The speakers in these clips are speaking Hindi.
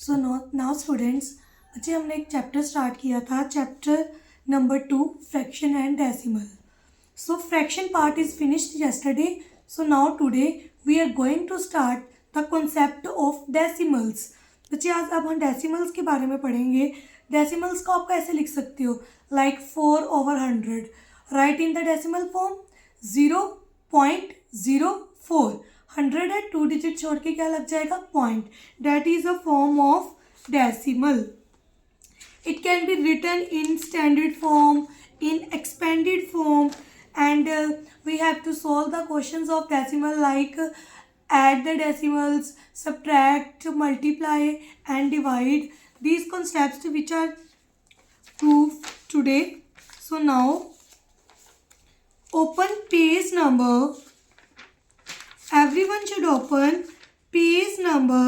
सो नाउ स्टूडेंट्स, बच्चे हमने एक चैप्टर स्टार्ट किया था, chapter number 2, fraction and decimal. So fraction part is finished yesterday. So now today we are going to start the concept of decimals. बच्चे आज अब हम डेसिमल्स के बारे में पढ़ेंगे. डेसिमल्स को आप कैसे लिख सकते हो? Like 4/100. Right in the decimal form 0.04. 100 है, 2 डिजिट छोड़ के क्या लग जाएगा? Point. That is a form of decimal. It can be written in standard form, in expanded form, and we have to solve the questions of decimal like add the decimals, subtract, multiply and divide. These concepts which are proved today. So now open page number, everyone should open page number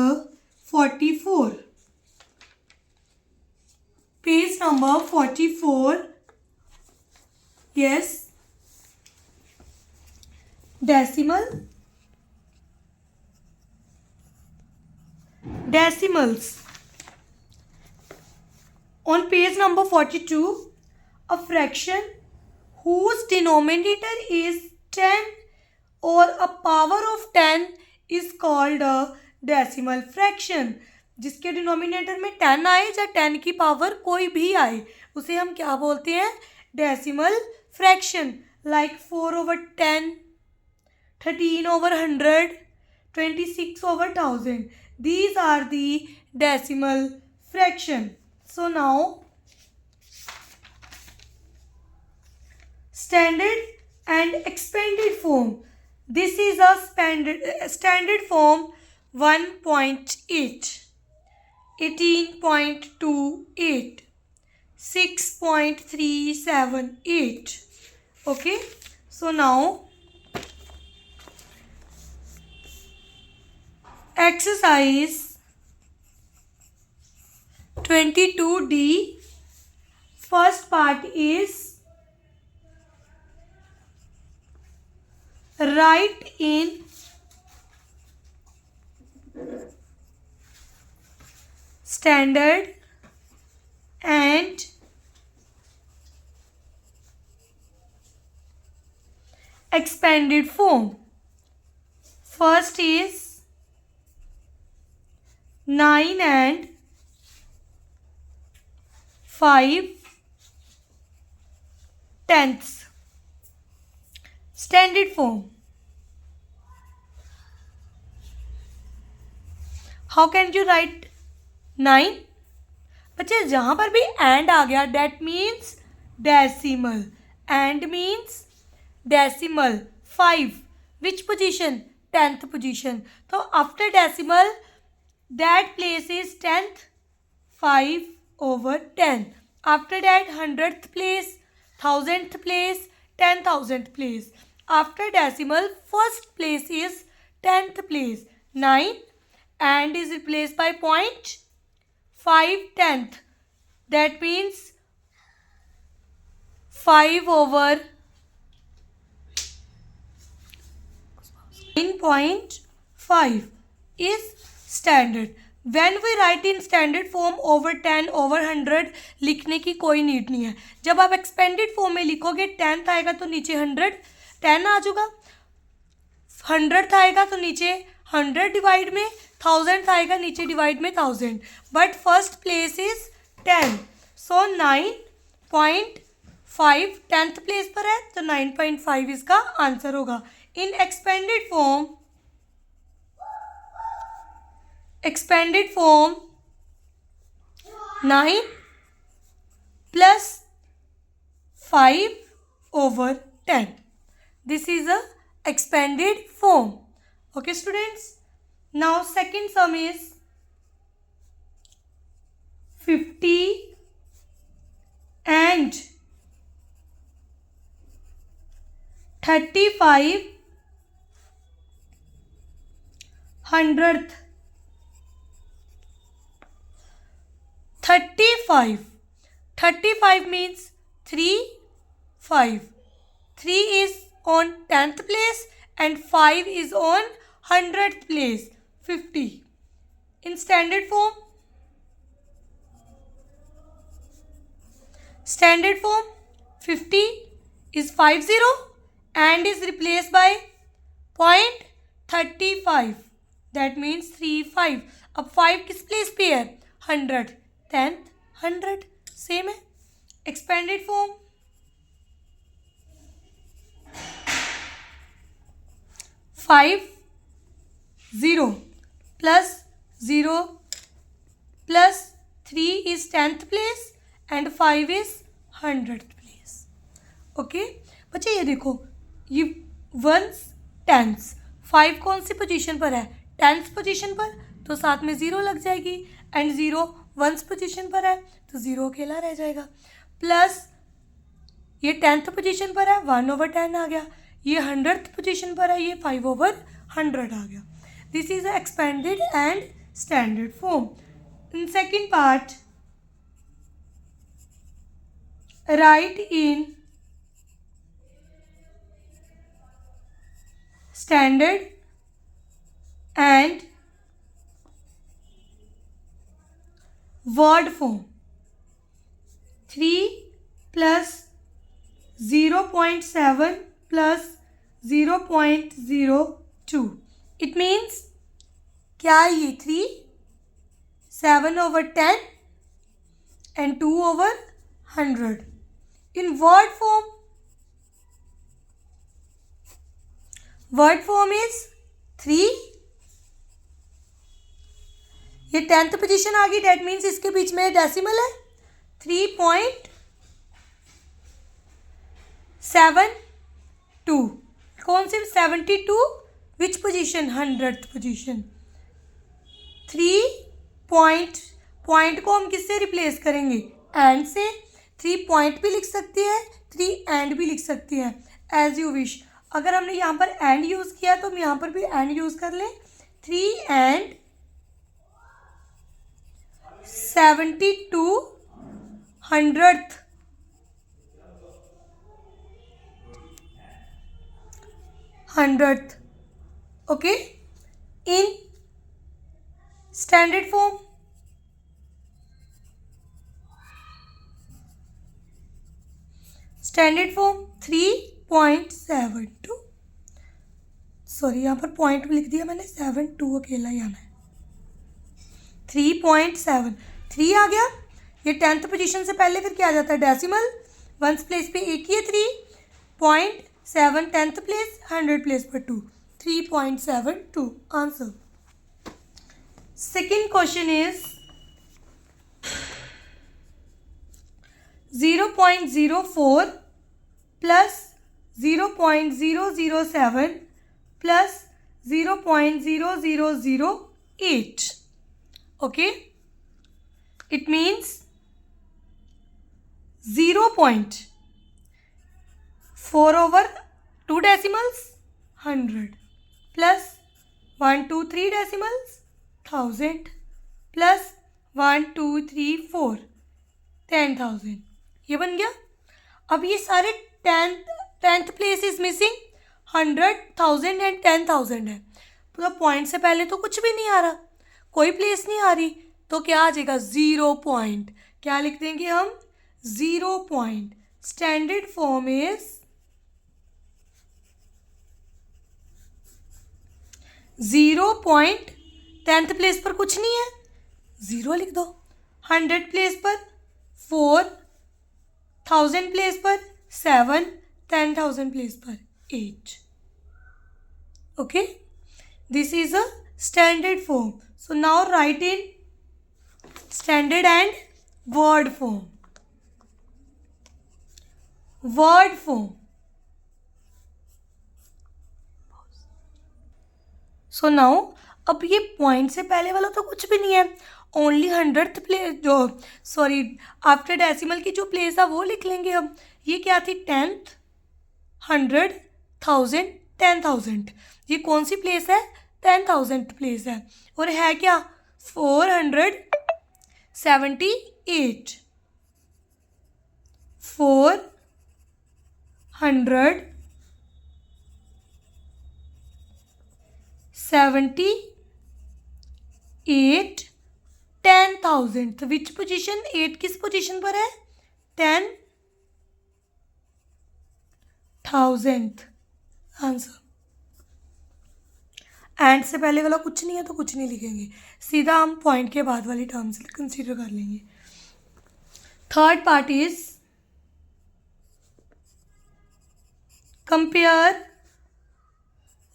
44. Page number 44. Yes. Decimal. Decimals. On page number 42, a fraction whose denominator is 10 or a power of 10 is called a decimal fraction. जिसके डिनोमिनेटर में 10 आए या 10 की पावर कोई भी आए उसे हम क्या बोलते हैं? Decimal fraction. Like 4/10, 13/100, 26/1000. These are the decimal fraction. So now standard and expanded form. This is a standard form 1.8, 18.28, 6.378. Okay, so now exercise 22D. First part is write in standard and expanded form. First is 9 and 5/10. Standard form. How can you write 9? बच्चे जहाँ पर भी एंड आ गया that means decimal. And means decimal. 5. Which position? 10th position. So after decimal, that place is 10th. 5/10. After that 100th place, 1000th place, 10,000th place. After decimal, first place is 10th place. 9 and is replaced by point. 5/10. That means 5/9.5 is standard. When we write in standard form over 10 over 100 लिखने की कोई नीड नहीं है. जब आप एक्सपेंडेड फॉर्म में लिखोगे 10th आएगा तो नीचे 100 10 आ जाएगा. 100th आएगा तो नीचे 100 डिवाइड में, 1000th आएगा नीचे डिवाइड में 1000. But first place is 10. So 9.5 10th place पर है तो 9.5 इसका आंसर होगा. इन expanded form 9 plus 5/10. This is a expanded form. Okay students, now second sum is 50 and 35/100th. 35 means 3 5. 3 is on 10th place and 5 is on 100th place. 50. In standard form Standard form 50 is 50 and is replaced by 0.35. That means 35. अब 5 किस प्लेस पे है? 100. 10th 100 सेम है. Expanded form 5 0 plus 0 plus 3 is 10th place and 5 is 100th place. Okay बच्चे ये देखो, ये वंस टेंस. 5 कौन सी पोजीशन पर है? 10th पोजीशन पर, तो साथ में 0 लग जाएगी. एंड 0 वंस पोजीशन पर है तो 0 अकेला रह जाएगा. प्लस ये 10th पोजीशन पर है, 1/10 आ गया. ये 100th पोजीशन पर है, ये 5/100 आ गया. This is expanded and standard form. In second part, write in standard and word form. 3 plus 0.7 plus 0.02. It means क्या है ये? 3, 7/10 and 2/100. In word form is 3. ये 10th पोजीशन आ गई. डेट मीन्स इसके बीच में डेसिमल है. 3.72. कौन सी? 72. Which position? 100th position. 3 point को हम किससे रिप्लेस करेंगे? एंड से. 3 पॉइंट भी लिख सकती है, 3 एंड भी लिख सकती है, एज यू विश. अगर हमने यहाँ पर एंड यूज़ किया तो हम यहाँ पर भी एंड यूज़ कर लें. 3 and 72 100th. Okay. In standard form, standard form 3.72. Sorry यहाँ पर पॉइंट लिख दिया मैंने, 72 अकेला ही आना है. 3.7. 3 आ गया. ये 10th पोजीशन से पहले फिर क्या आ जाता है? डेसिमल. वंस प्लेस पे एक ही है 3.7. 10th प्लेस, 100 प्लेस पर 2. 3.72 answer. Second question is 0.04 plus 0.007 plus 0.0008. Okay, it means 0.4/2 decimals 100 plus 1 2 3 decimals 1000 plus 1 2 3 4 10,000. ये बन गया. अब ये सारे 10th place is missing. 100, 1000 and 10,000 है. पूरा पॉइंट से पहले तो कुछ भी नहीं आ रहा, कोई प्लेस नहीं आ रही, तो क्या आ जाएगा? 0 पॉइंट. क्या लिख देंगे हम? 0 point. Standard form is 0 point. 10th place पर कुछ नहीं है, 0 लिख दो. 100 प्लेस पर 4, 1000 प्लेस पर 7, 10,000 प्लेस पर 8. Okay, this is a standard form. So now write in standard and word form. Word form. So now अब ये पॉइंट से पहले वाला तो कुछ भी नहीं है, ओनली 100th प्लेस जो आफ्टर डेसिमल की जो प्लेस है वो लिख लेंगे हम. ये क्या थी? 10th, 100, 1000, 10,000. ये कौन सी प्लेस है? 10,000th प्लेस है. और है क्या? 478. 478 10,000. Which position? 8 किस पोजीशन पर है? 10,000th answer. एंड से पहले वाला कुछ नहीं है तो कुछ नहीं लिखेंगे, सीधा हम पॉइंट के बाद वाली टर्म्स कंसीडर कर लेंगे। Third part is compare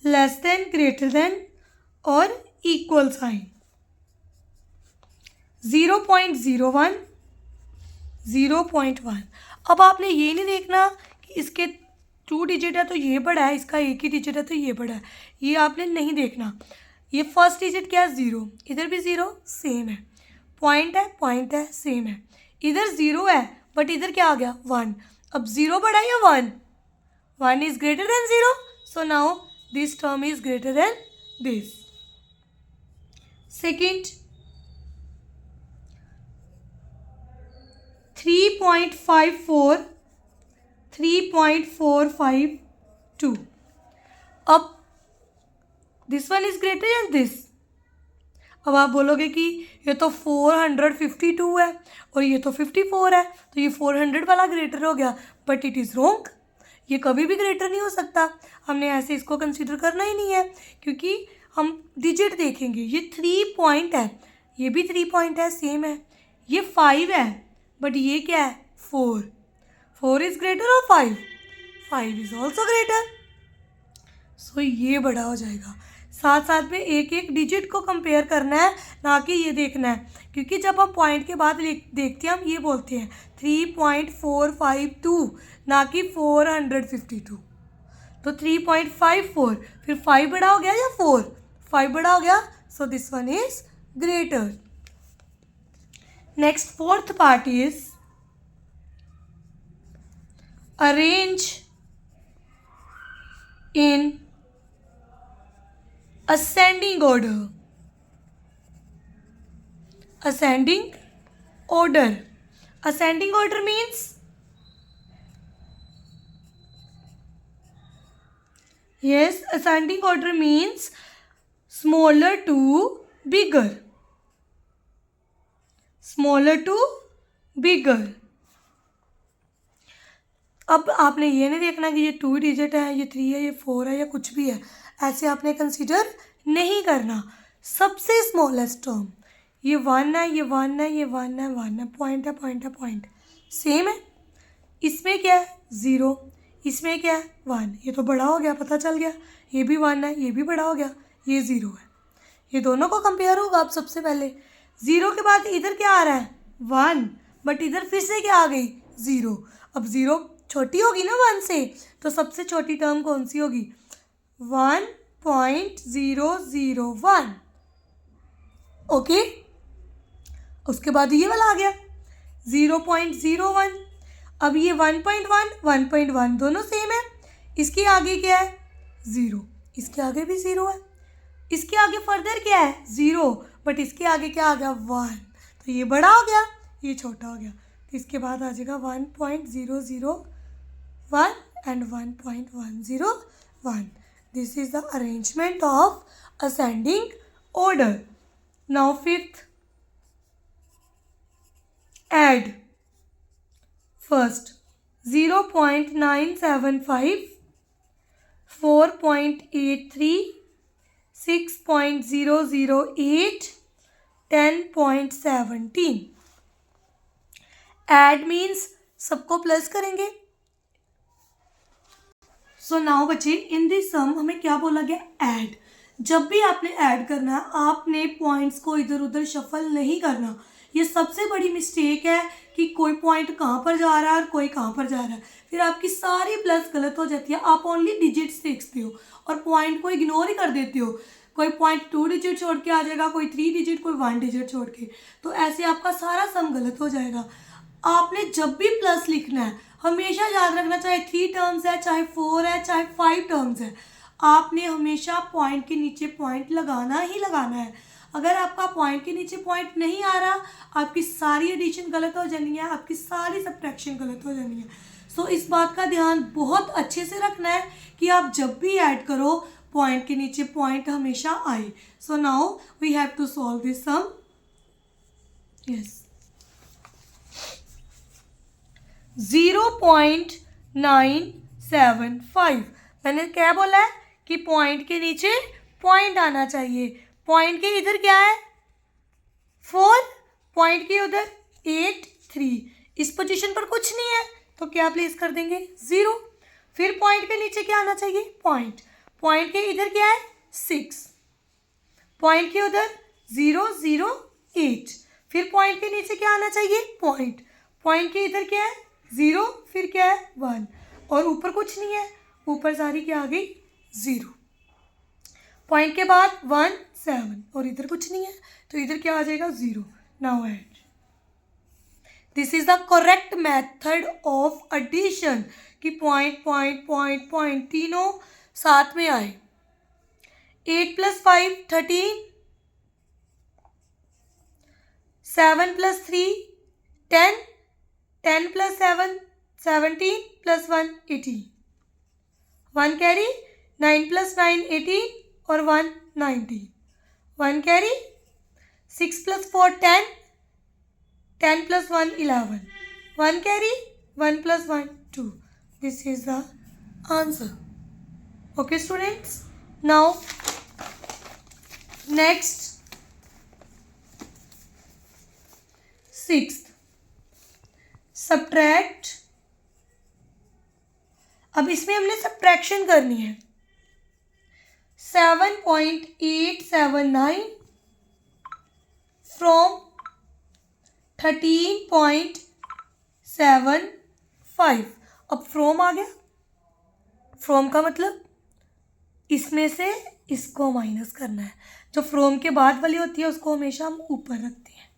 less than, greater than और इक्वल साइन। 0.01, 0.1। अब आपने ये नहीं देखना कि इसके 2 डिजिट है तो ये बड़ा है, इसका एक ही डिजिट है तो ये बड़ा है, ये आपने नहीं देखना। ये फर्स्ट डिजिट क्या है? 0, इधर भी 0 सेम है, पॉइंट है सेम है, इधर 0 है बट इधर क्या आ गया? 1। अब 0 बड़ा है या 1? 1 is greater than 0, so now this term is greater than this. Second, 3.54, 3.452। अब this one is greater than this. अब आप बोलोगे कि ये तो 452 है और ये तो 54 है, तो ये 400 वाला ग्रेटर हो गया, बट इट इज़ रॉन्ग। ये कभी भी ग्रेटर नहीं हो सकता, हमने ऐसे इसको कंसीडर करना ही नहीं है, क्योंकि हम डिजिट देखेंगे। ये 3 पॉइंट है, ये भी 3 पॉइंट है, सेम है। ये 5 है बट ये क्या है? 4। 4 इज ग्रेटर और 5 इज ऑल्सो ग्रेटर, सो ये बड़ा हो जाएगा। साथ साथ में एक एक डिजिट को कंपेयर करना है, ना कि ये देखना है, क्योंकि जब हम पॉइंट के बाद देखते हैं हम ये बोलते हैं 3.452, ना कि 452। तो 3.54, फिर 5 बड़ा हो गया या 4? 5 बड़ा हो गया, so this one is greater. Next fourth part is arrange in ascending order. Ascending order. Ascending order means ascending order means smaller to bigger. Smaller to bigger. अब आपने ये नहीं देखना कि ये 2 डिजिट है, ये 3 है, ये 4 है या कुछ भी है, ऐसे आपने कंसीडर नहीं करना। सबसे स्मॉलेस्ट टर्म ये 1 है, ये 1 है, ये 1 है, 1 है, पॉइंट है, पॉइंट है, पॉइंट सेम है। इसमें क्या है? 0, इसमें क्या है? 1। ये तो बड़ा हो गया, पता चल गया। ये भी 1 है, ये भी बड़ा हो गया, ये 0 है। ये दोनों को कंपेयर होगा। अब सबसे पहले 0 के बाद इधर क्या आ रहा है? 1, बट इधर फिर से क्या आ गई? 0। अब 0 छोटी होगी ना 1 से, तो सबसे छोटी टर्म कौन सी होगी? 1.001। ओके, उसके बाद ये वाला आ गया 0.01। अब ये 1.1, 1.1 दोनों सेम है। इसके आगे क्या है? 0। इसके आगे भी 0 है। इसके आगे फर्दर क्या है? 0, बट इसके आगे क्या आ गया? 1। तो ये बड़ा हो गया, ये छोटा हो गया। तो इसके बाद आ जाएगा 1.001 and 1.101. This is the arrangement of ascending order. Now fifth, add. First 0.975, 4.83, 6.008, 10.17. Add means सबको प्लस करेंगे। सो नाउ बच्चे, इन दिस सम हमें क्या बोला गया? ऐड। जब भी आपने ऐड करना है, आपने पॉइंट्स को इधर उधर शफल नहीं करना। ये सबसे बड़ी मिस्टेक है कि कोई पॉइंट कहाँ पर जा रहा है और कोई कहाँ पर जा रहा है, फिर आपकी सारी प्लस गलत हो जाती है। आप ओनली डिजिट्स देखते हो और पॉइंट को इग्नोर ही कर देते हो। कोई पॉइंट 2 डिजिट छोड़ के आ जाएगा, कोई 3 डिजिट, कोई 1 डिजिट छोड़ के, तो ऐसे आपका सारा सम गलत हो जाएगा। आपने जब भी प्लस लिखना है, हमेशा याद रखना, चाहे 3 टर्म्स है, चाहे 4 है, चाहे 5 टर्म्स है, आपने हमेशा पॉइंट के नीचे पॉइंट लगाना ही लगाना है। अगर आपका पॉइंट के नीचे पॉइंट नहीं आ रहा, आपकी सारी एडिशन गलत हो जानी है, आपकी सारी सब्ट्रैक्शन गलत हो जानी है। सो इस बात का ध्यान बहुत अच्छे से रखना है कि आप जब भी ऐड करो, पॉइंट के नीचे पॉइंट हमेशा आए। So now we have to solve this sum. Yes, 0.975। मैंने क्या बोला है कि पॉइंट के नीचे पॉइंट आना चाहिए। पॉइंट के इधर क्या है 4, पॉइंट के उधर 8 3, इस पोजीशन पर कुछ नहीं है तो क्या प्लेस कर देंगे 0। फिर पॉइंट के नीचे क्या आना चाहिए पॉइंट। पॉइंट के इधर क्या है 6, पॉइंट के उधर 0 0 8, फिर पॉइंट के नीचे क्या आना चाहिए पॉइंट। पॉइंट के इधर क्या है 0, फिर क्या है 1, और ऊपर कुछ नहीं है, ऊपर सारी क्या आ गई 0। पॉइंट के बाद 1 7, और इधर कुछ नहीं है तो इधर क्या आ जाएगा 0। Now add. This is the correct method of addition कि पॉइंट पॉइंट पॉइंट पॉइंट तीनों साथ में आए। 8 + 5 13, 7 + 3 10, 10 + 7 17 + 1 18, 1 कैरी 9 + 9 18 और 1 19, 1 carry 6 + 4 10, 10 + 1 11, 1 carry 1 + 1 2. This is the answer. Okay students, now next 6th subtract। अब इसमें हमने सब्ट्रैक्शन करनी है। 7.879 from 13.75। अब फ्रॉम आ गया। फ्रॉम का मतलब इसमें से इसको माइनस करना है। जो फ्रॉम के बाद वाली होती है उसको हमेशा हम ऊपर रखते हैं।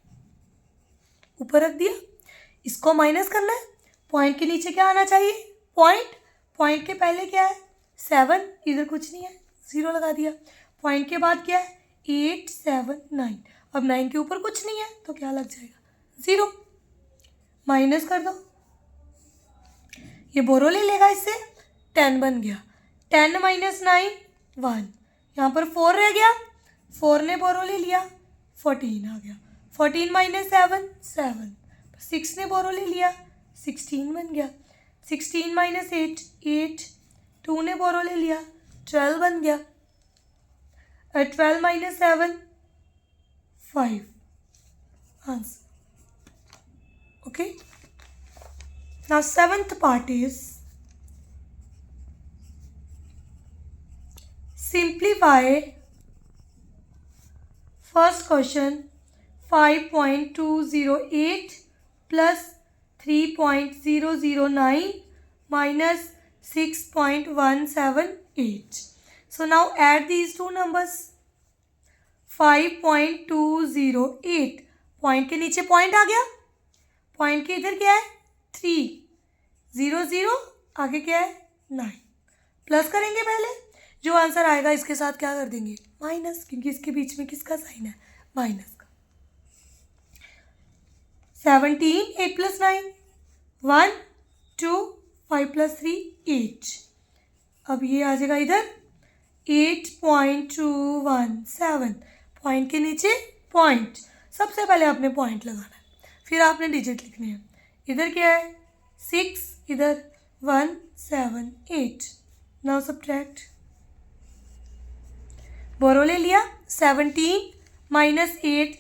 ऊपर रख दिया, इसको माइनस करना है। पॉइंट के नीचे क्या आना चाहिए पॉइंट। पॉइंट के पहले क्या है 7, इधर कुछ नहीं है 0 लगा दिया। पॉइंट के बाद क्या है 8 7 9, अब 9 के ऊपर कुछ नहीं है तो क्या लग जाएगा 0। माइनस कर दो, ये बोरो ले लेगा, इससे 10 बन गया। 10 - 9 1, यहाँ पर 4 रह गया, 4 ने बोरो ले लिया 14 आ गया। 14 - 7 7, 6 ने बोरो ले लिया 16 बन गया। 16 - 8 8, 2 ने बोरो ले लिया 12 बन गया। 12 - 7 5, answer. Okay, now 7th part is simplify first question 5.208 plus 3.009 minus 6.178. So now add these two numbers। 5.208, point के नीचे पॉइंट आ गया, पॉइंट के इधर क्या है 3 0 0, आगे क्या है 9। प्लस करेंगे पहले, जो आंसर आएगा इसके साथ क्या कर देंगे माइनस, क्योंकि इसके बीच में किसका साइन है माइनस का। 17 8 + 9 1 2 5 + 3 8। अब ये आ जाएगा इधर 8.217, पॉइंट के नीचे पॉइंट। सबसे पहले आपने पॉइंट लगाना है, फिर आपने डिजिट लिखने हैं। इधर क्या है 6, इधर 1 7 8। Now subtract. बोरो ले लिया 17 - 8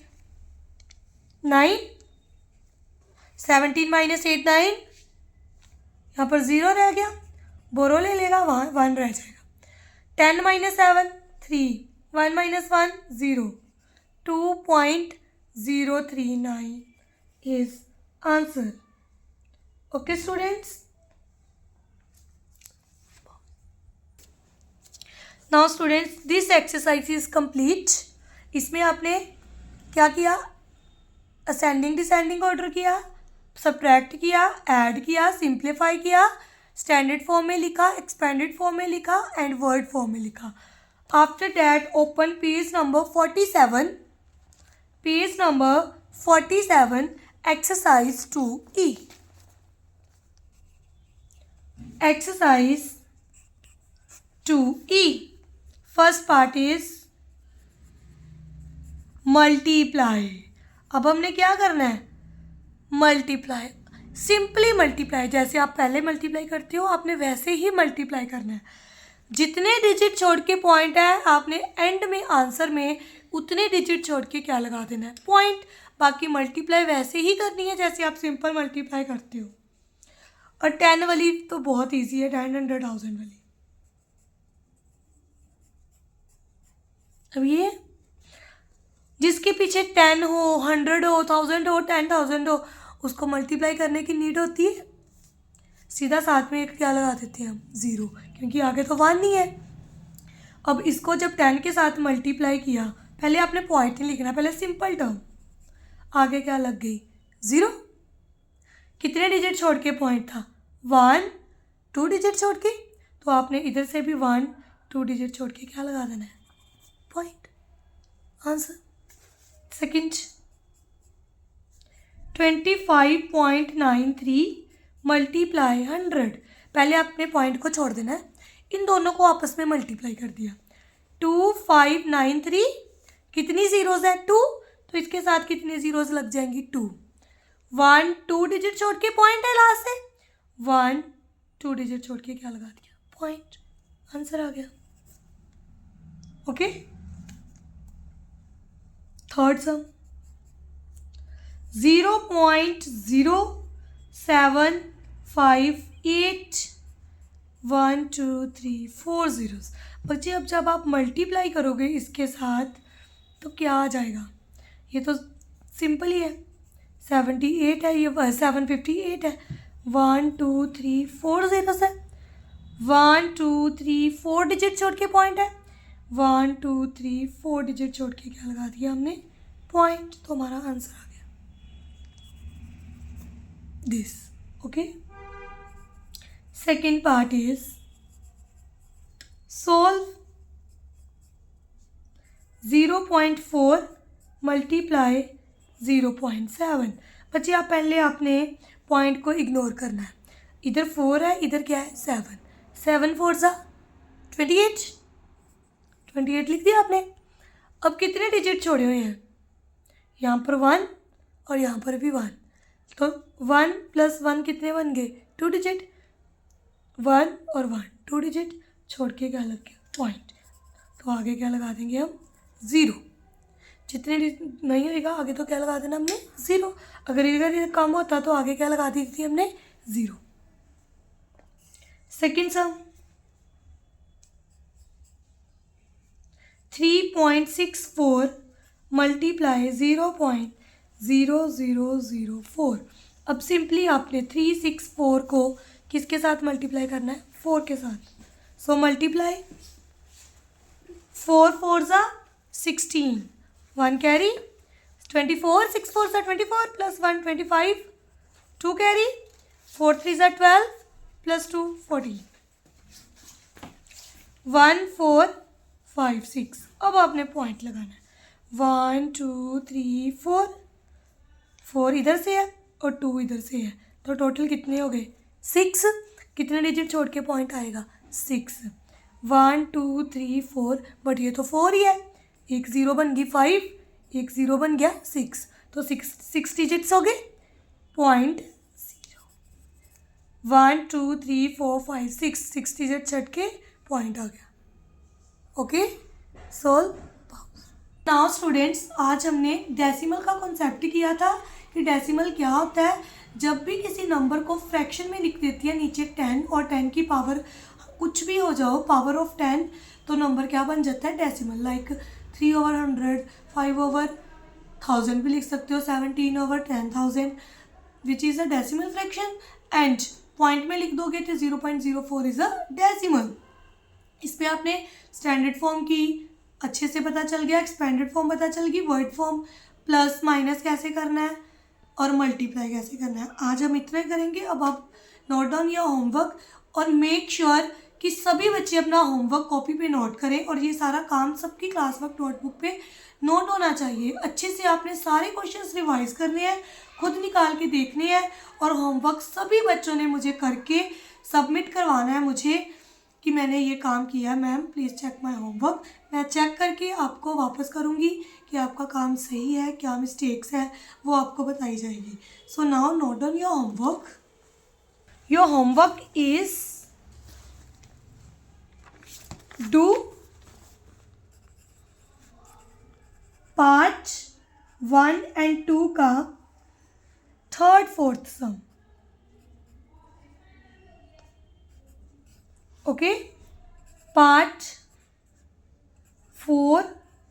9, 17 - 8 9, यहाँ पर 0 रह गया, बोरो ले लेगा वहाँ 1 रह जाएगा। 10 - 7 3, 1 - 1 0, 2.039 is answer. Okay students, now students this exercise is complete। इसमें आपने क्या किया असेंडिंग डिसेंडिंग ऑर्डर किया, सब्ट्रैक्ट किया, ऐड किया, सिंप्लीफाई किया, स्टैंडर्ड फॉर्म में लिखा, एक्सपेंडेड फॉर्म में लिखा एंड वर्ड फॉर्म में लिखा। After that open page number 47, page number 47 exercise 2E। exercise 2E, first part is multiply। अब हमने क्या करना है मल्टीप्लाई। सिंपली मल्टीप्लाई, जैसे आप पहले मल्टीप्लाई करते हो आपने वैसे ही मल्टीप्लाई करना है। जितने डिजिट छोड़ के पॉइंट है आपने एंड में आंसर में उतने डिजिट छोड़ के क्या लगा देना है, पॉइंट। बाकी मल्टीप्लाई वैसे ही करनी है जैसे आप सिंपल मल्टीप्लाई करते हो। और 10 वाली तो बहुत ईजी है, 10, 100, 1000 वाली। अब ये जिसके पीछे 10 हो, 100 हो, 1000 हो, 10,000 हो, उसको मल्टीप्लाई करने की नीड होती है, सीधा साथ में एक क्या लगा देते हैं हम, 0, क्योंकि आगे तो 1 नहीं है। अब इसको जब 10 के साथ मल्टीप्लाई किया, पहले आपने पॉइंट नहीं लिखना, पहले सिंपल टर्म, आगे क्या लग गई, 0। कितने डिजिट छोड़ के पॉइंट था, 1, 2 डिजिट छोड़ के, तो आपने इधर से भी 1, 2 डिजिट छोड़ के क्या लगा देना है, पॉइंट, आंसर। सेकंड, 25.93 मल्टीप्लाई 100, पहले आपने पॉइंट को छोड़ देना है, इन दोनों को आपस में मल्टीप्लाई कर दिया। 2593, कितनी जीरोज है, 2, तो इसके साथ कितनी जीरोज लग जाएंगी, 2। 1, 2 डिजिट छोड़ के पॉइंट है लास्ट से, 1, 2 डिजिट छोड़ के क्या लगा दिया, पॉइंट, आंसर आ गया। ओके। थर्ड सम, 0.0758 1 2 3 4 zeros। बच्चे अब जब आप मल्टीप्लाई करोगे इसके साथ तो क्या आ जाएगा, ये तो सिंपल ही है, 78 है, ये 758 है, 1 2 3 4 zeros है, 1 2 3 4 डिजिट छोड़ के पॉइंट है, 1 2 3 4 डिजिट छोड़ के क्या लगा दिया हमने, पॉइंट, तो हमारा आंसर आ गया this. Okay. Second part is solve 0.4 multiply 0.7। बच्चे आप पहले आपने पॉइंट को इग्नोर करना है, इधर 4 है, इधर क्या है, 7, 7 4 सा 28, 28 लिख दिया आपने। अब कितने डिजिट छोड़े हुए हैं, यहाँ पर 1 और यहाँ पर भी 1, तो 1 + 1 कितने बन गए, 2 डिजिट, 1 और 1 2 डिजिट छोड़ के क्या लग गया, पॉइंट, तो आगे क्या लगा देंगे हम, 0। जितने नहीं होगा आगे तो क्या लगा देना हमने, 0। अगर इधर कम होता तो आगे क्या लगा दी थी हमने, 0। Second sum, 3.64 multiply 0.0004। अब सिंपली आपने 364 को किसके साथ मल्टीप्लाई करना है, 4 के साथ। सो मल्टीप्लाई 4 4 सा 16, 1 कैरी, 24 6 4 सा 24 + 1 25, 2 कैरी, 4 3 सा 12 + 2 14, 1 4 5 6। अब आपने पॉइंट लगाना है, 1 2 3 4, 4 इधर से है और 2 इधर से है, तो टोटल कितने हो गए, 6। कितने डिजिट छोड़ के पॉइंट आएगा, 6, 1 2 3 4, बट ये तो 4 ही है, एक 0 बन गई 5, एक 0 बन गया 6, तो 6 डिजिट्स हो गए, पॉइंट 0, 1 2 3 4 5 6 डिजिट छट के पॉइंट आ गया। Okay, solve. नाउ स्टूडेंट्स, आज हमने डेसिमल का कॉन्सेप्ट किया था कि डेसिमल क्या होता है। जब भी किसी नंबर को फ्रैक्शन में लिख देती है नीचे 10 और 10 की पावर कुछ भी हो जाओ, पावर ऑफ 10, तो नंबर क्या बन जाता है, डेसिमल। लाइक 3/100, 5/1000 भी लिख सकते हो, 17/10,000 which is a decimal fraction. And point में लिख दोगे तो 0.04 इज़ अ डेसिमल। इस पर आपने स्टैंडर्ड फॉर्म की अच्छे से पता चल गया, एक्सपेंडेड फॉर्म पता चल गई, वर्ड फॉर्म प्लस माइनस कैसे करना है और मल्टीप्लाई कैसे करना है। आज हम इतना करेंगे। अब आप नोट डाउन योर होमवर्क और मेक श्योर कि सभी बच्चे अपना होमवर्क कॉपी पे नोट करें, और ये सारा काम सबकी क्लास वर्क नोटबुक पे नोट होना चाहिए। अच्छे से आपने सारे क्वेश्चंस रिवाइज करने हैं, खुद निकाल के देखने हैं, और होमवर्क सभी बच्चों ने मुझे करके सबमिट करवाना है मुझे कि मैंने ये काम किया ma'am, please check my homework. मैं चेक करके आपको वापस करूँगी कि आपका काम सही है, क्या मिस्टेक्स है, वो आपको बताई जाएगी। So now note down your homework. Your homework is do part 1 and 2 का थर्ड फोर्थ सम। ओके, पार्ट 4,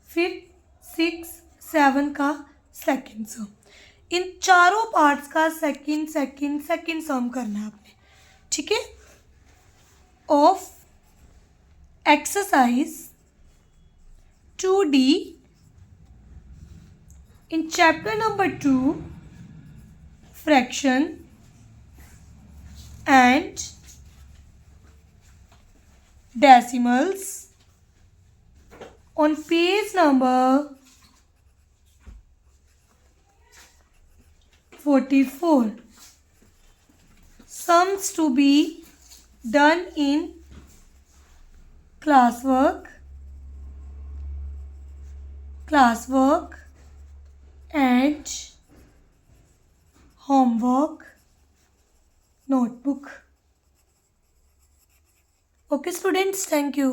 5, 6, 7 का सेकंड सम। इन चारों पार्ट्स का सेकंड सम करना है आपने, ठीक है। Of exercise 2D in chapter number 2 fraction and decimals on page number 44. Sums to be done in classwork and homework notebook. Okay students, thank you.